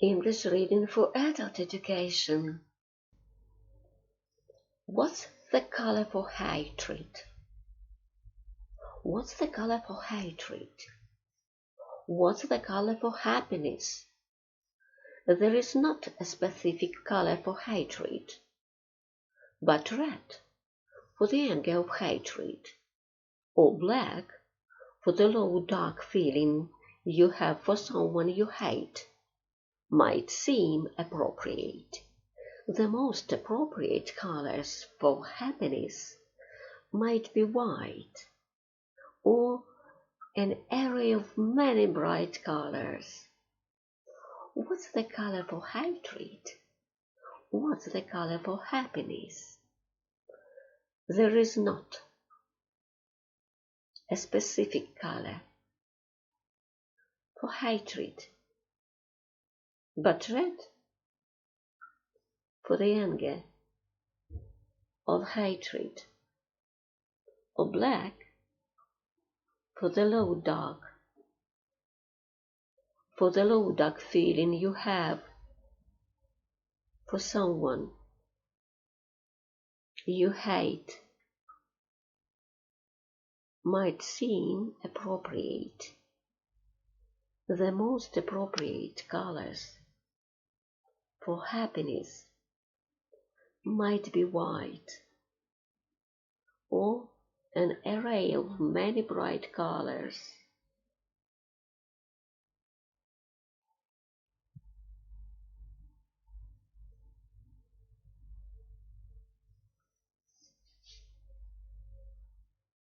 English reading for adult education. What's the color for hatred? What's the color for hatred? What's the color for happiness? There is not a specific color for hatred, but red for the anger of hatred, or black for the low dark feeling you have for someone you hate, might seem appropriate. The most appropriate colors for happiness might be white, or an array of many bright colors. What's the color for hatred? What's the color for happiness? There is not a specific color for hatred, but red for the anger of hatred, or black for the low dark feeling you have for someone you hate, might seem appropriate. The most appropriate colors for happiness might be white, or an array of many bright colors.